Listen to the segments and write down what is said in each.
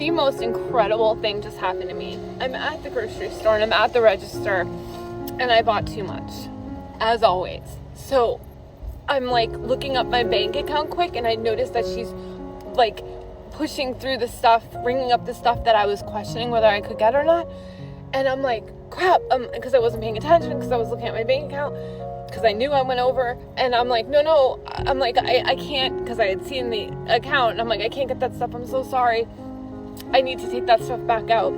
the most incredible thing just happened to me. I'm at the grocery store and I'm at the register and I bought too much, as always. So I'm like looking up my bank account quick and I noticed that she's like pushing through the stuff, bringing up the stuff that I was questioning whether I could get or not. And I'm like, crap, because I wasn't paying attention, because I was looking at my bank account, because I knew I went over. And I'm like, no, I'm like, I can't, because I had seen the account. And I'm like, I can't get that stuff. I'm so sorry. I need to take that stuff back out.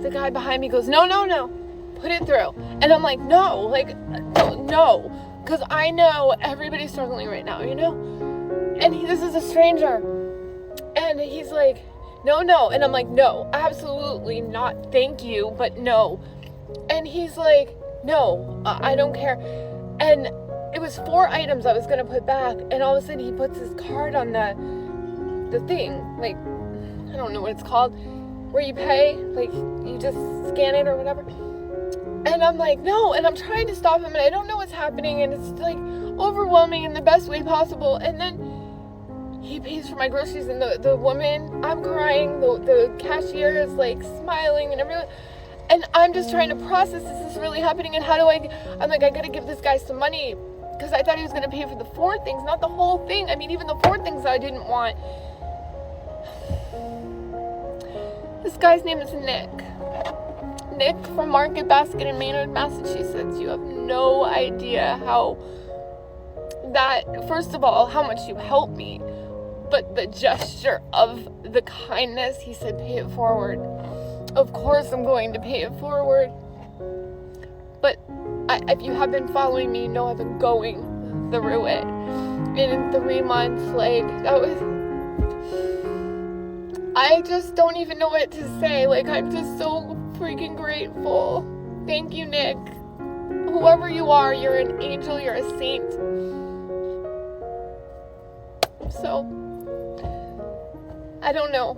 The guy behind me goes, no, put it through. And I'm like, no, because I know everybody's struggling right now, you know? And this is a stranger. And he's like, no. And I'm like, no, absolutely not. Thank you, but no. And he's like, no, I don't care. And it was 4 items I was going to put back. And all of a sudden he puts his card on the thing. Like, I don't know what it's called. Where you pay. Like, you just scan it or whatever. And I'm like, no. And I'm trying to stop him. And I don't know what's happening. And it's like overwhelming in the best way possible. And then he pays for my groceries, and the woman, I'm crying, the cashier is like smiling and everyone, and I'm just trying to process, this is really happening, and I'm like, I gotta give this guy some money, because I thought he was gonna pay for the 4 things, not the whole thing. I mean, even the 4 things I didn't want. This guy's name is Nick from Market Basket in Maynard, Massachusetts. You have no idea first of all, how much you helped me. But the gesture of the kindness, he said, pay it forward. Of course I'm going to pay it forward. But if you have been following me, you know I've been going through it. And in 3 months, I just don't even know what to say. Like, I'm just so freaking grateful. Thank you, Nick. Whoever you are, you're an angel, you're a saint. So, I don't know.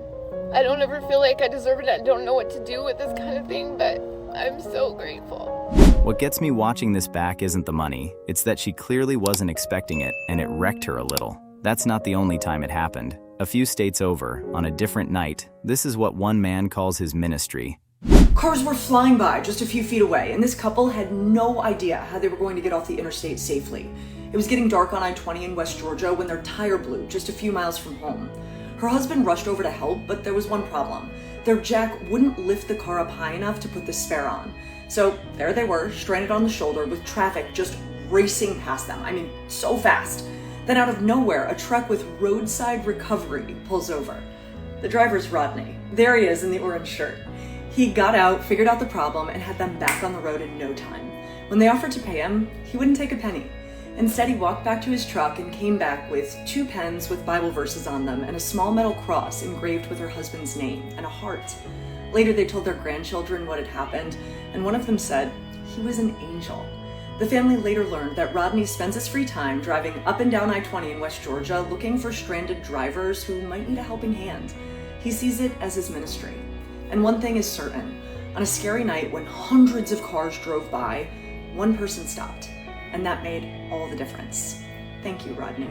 I don't ever feel like I deserve it. I don't know what to do with this kind of thing, but I'm so grateful. What gets me watching this back isn't the money. It's that she clearly wasn't expecting it, and it wrecked her a little. That's not the only time it happened. A few states over, on a different night, this is what one man calls his ministry. Cars were flying by just a few feet away, and this couple had no idea how they were going to get off the interstate safely. It was getting dark on I-20 in West Georgia when their tire blew just a few miles from home. Her husband rushed over to help, but there was one problem. Their jack wouldn't lift the car up high enough to put the spare on. So there they were, stranded on the shoulder with traffic just racing past them. I mean, so fast. Then out of nowhere, a truck with roadside recovery pulls over. The driver's Rodney. There he is in the orange shirt. He got out, figured out the problem, and had them back on the road in no time. When they offered to pay him, he wouldn't take a penny. Instead, he walked back to his truck and came back with 2 pens with Bible verses on them and a small metal cross engraved with her husband's name and a heart. Later, they told their grandchildren what had happened, and one of them said, he was an angel. The family later learned that Rodney spends his free time driving up and down I-20 in West Georgia looking for stranded drivers who might need a helping hand. He sees it as his ministry. And one thing is certain, on a scary night when hundreds of cars drove by, one person stopped. And that made all the difference. Thank you, Rodney.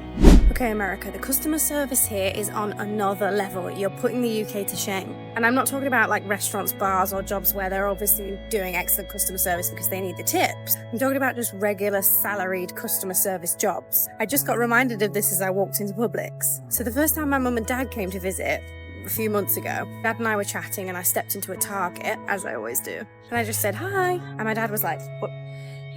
Okay, America, the customer service here is on another level. You're putting the UK to shame. And I'm not talking about like restaurants, bars, or jobs where they're obviously doing excellent customer service because they need the tips. I'm talking about just regular salaried customer service jobs. I just got reminded of this as I walked into Publix. So the first time my mum and dad came to visit, a few months ago, Dad and I were chatting and I stepped into a Target, as I always do. And I just said, hi. And my dad was like, what?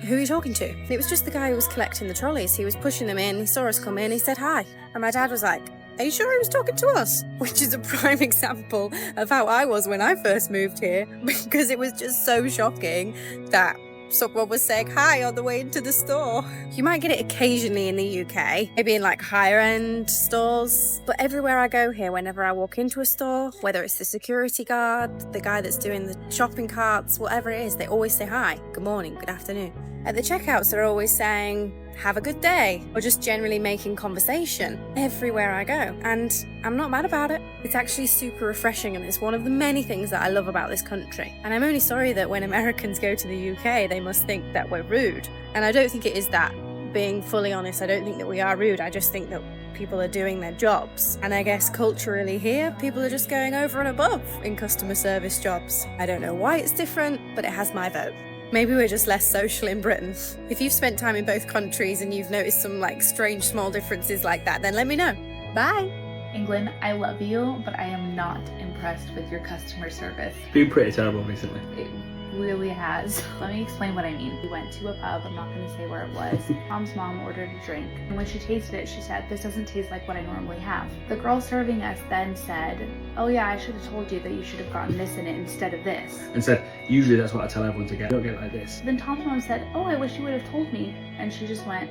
Who are you talking to? And it was just the guy who was collecting the trolleys. He was pushing them in. He saw us come in. He said hi. And my dad was like, are you sure he was talking to us? Which is a prime example of how I was when I first moved here, because it was just so shocking that someone was saying hi on the way into the store. You might get it occasionally in the UK, maybe in like higher end stores, but everywhere I go here, whenever I walk into a store, whether it's the security guard, the guy that's doing the shopping carts, whatever it is, they always say hi, good morning, good afternoon. At the checkouts, they're always saying, have a good day, or just generally making conversation everywhere I go. And I'm not mad about it. It's actually super refreshing, and it's one of the many things that I love about this country. And I'm only sorry that when Americans go to the UK, they must think that we're rude. And I don't think it is that. Being fully honest, I don't think that we are rude. I just think that people are doing their jobs. And I guess culturally here, people are just going over and above in customer service jobs. I don't know why it's different, but it has my vote. Maybe we're just less social in Britain. If you've spent time in both countries and you've noticed some like strange small differences like that, then let me know. Bye. England, I love you, but I am not impressed with your customer service. It's been pretty terrible recently. It really has. Let me explain what I mean. We went to a pub, I'm not going to say where it was. Mom's mom ordered a drink, and when she tasted it, she said, "This doesn't taste like what I normally have." The girl serving us then said, "Oh yeah, I should have told you that you should have gotten this in it instead of this." And said, usually that's what I tell everyone to get. Don't get it like this. Then Tom's mom said, "Oh, I wish you would have told me." And she just went,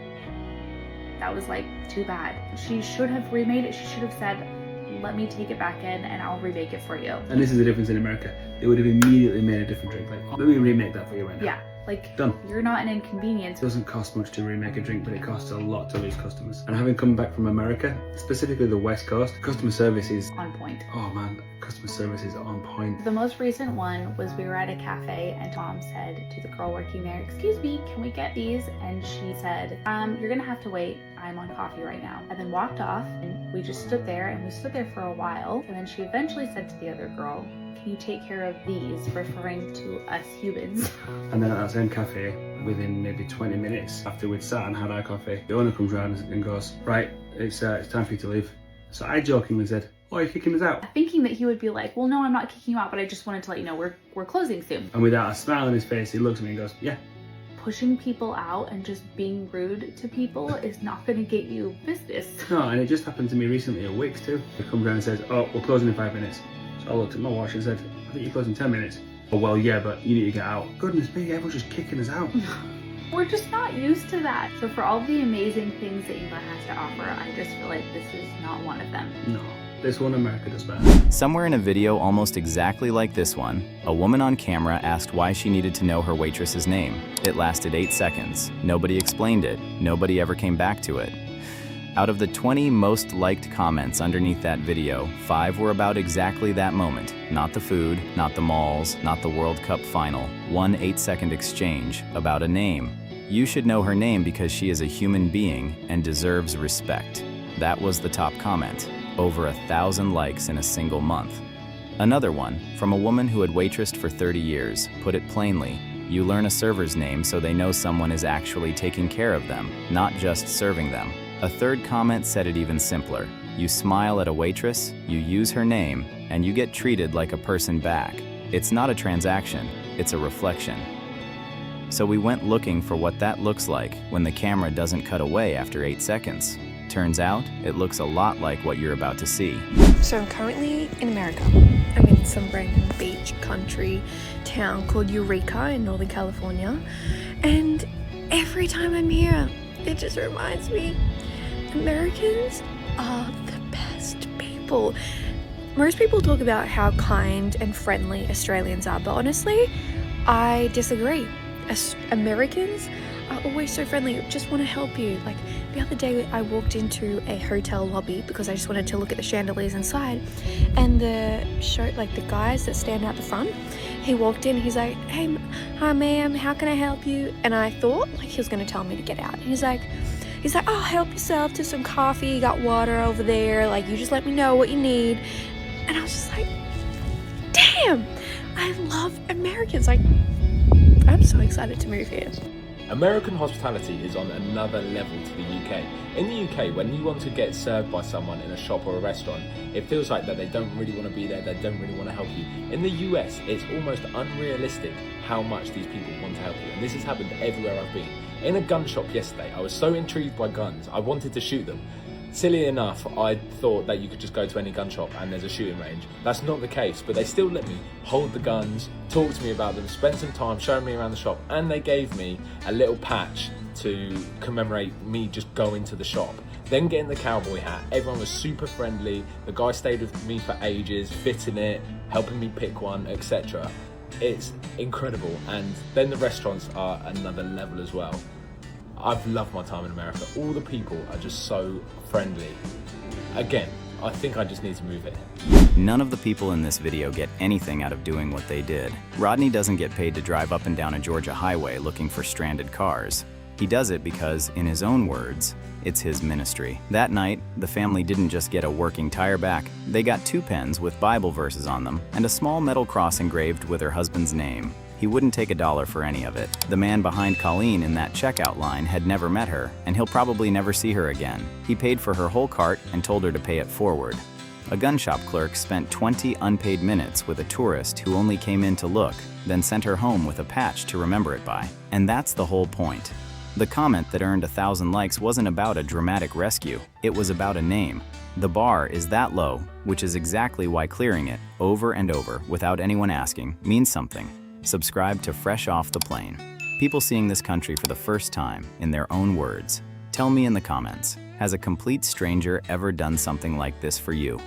that was like too bad. She should have remade it. She should have said, "Let me take it back in and I'll remake it for you." And this is the difference in America. They would have immediately made a different drink. Like, let me remake that for you right now. Yeah, like Done. you're not an inconvenience. It doesn't cost much to remake a drink, but it costs a lot to lose customers. And having come back from America, specifically the West Coast, customer service is On point. oh man, customer service is on point. The most recent one was we were at a cafe and Tom said to the girl working there, "Excuse me, can we get these?" And she said, "You're gonna have to wait. I'm on coffee right now." And then walked off, and we just stood there, and we stood there for a while. And then she eventually said to the other girl, "Can you take care of these?" referring to us humans. And then at that same cafe, within maybe 20 minutes after we'd sat and had our coffee, the owner comes round and goes, "Right, it's time for you to leave." So I jokingly said, "Oh, you're kicking us out?" Thinking that he would be like, "Well, no, I'm not kicking you out, but I just wanted to let you know we're closing soon." And without a smile on his face, he looks at me and goes, "Yeah." Pushing people out and just being rude to people is not going to get you business. No, and it just happened to me recently at Wix too. He comes round and says, "Oh, we're closing in 5 minutes." So I looked at my watch and said, "I think you're closing 10 minutes." "Oh, well, yeah, but you need to get out." Goodness me, everyone's just kicking us out. We're just not used to that. So for all the amazing things that England has to offer, I just feel like this is not one of them. No, this one America does better. Somewhere in a video almost exactly like this one, a woman on camera asked why she needed to know her waitress's name. It lasted 8 seconds. Nobody explained it. Nobody ever came back to it. Out of the 20 most liked comments underneath that video, 5 were about exactly that moment. Not the food, not the malls, not the World Cup final. One 8-second exchange about a name. You should know her name because she is a human being and deserves respect. That was the top comment. Over 1,000 likes in a single month. Another one, from a woman who had waitressed for 30 years, put it plainly. You learn a server's name so they know someone is actually taking care of them, not just serving them. A third comment said it even simpler. You smile at a waitress, you use her name, and you get treated like a person back. It's not a transaction, it's a reflection. So we went looking for what that looks like when the camera doesn't cut away after 8 seconds. Turns out, it looks a lot like what you're about to see. So I'm currently in America. I'm in some random beach country town called Eureka in Northern California. And every time I'm here, it just reminds me, Americans are the best people. Most people talk about how kind and friendly Australians are, but honestly, I disagree. Americans are always so friendly, just want to help you. Like the other day I walked into a hotel lobby because I just wanted to look at the chandeliers inside, and the guys that stand out the front, he walked in, he's like, "Hey, hi ma'am, how can I help you?" And I thought like he was going to tell me to get out. And he's like, "Oh, help yourself to some coffee, you got water over there, like you just let me know what you need." And I was just like, damn, I love Americans. Like, I'm so excited to move here. American hospitality is on another level to the UK. In the UK, when you want to get served by someone in a shop or a restaurant, it feels like that they don't really want to be there, they don't really want to help you. In the US, it's almost unrealistic how much these people want to help you. And this has happened everywhere I've been. In a gun shop yesterday, I was so intrigued by guns, I wanted to shoot them. Silly enough, I thought that you could just go to any gun shop and there's a shooting range. That's not the case, but they still let me hold the guns, talk to me about them, spend some time showing me around the shop, and they gave me a little patch to commemorate me just going to the shop. Then getting the cowboy hat, everyone was super friendly, the guy stayed with me for ages, fitting it, helping me pick one, etc. It's incredible, and then the restaurants are another level as well. I've loved my time in America. All the people are just so friendly. Again, I think I just need to move it. None of the people in this video get anything out of doing what they did. Rodney doesn't get paid to drive up and down a Georgia highway looking for stranded cars. He does it because, in his own words, it's his ministry. That night, the family didn't just get a working tire back, they got 2 pens with Bible verses on them and a small metal cross engraved with her husband's name. He wouldn't take $1 for any of it. The man behind Colleen in that checkout line had never met her, and he'll probably never see her again. He paid for her whole cart and told her to pay it forward. A gun shop clerk spent 20 unpaid minutes with a tourist who only came in to look, then sent her home with a patch to remember it by. And that's the whole point. The comment that earned 1,000 likes wasn't about a dramatic rescue, it was about a name. The bar is that low, which is exactly why clearing it, over and over, without anyone asking, means something. Subscribe to Fresh Off the Plane. People seeing this country for the first time, in their own words. Tell me in the comments, has a complete stranger ever done something like this for you?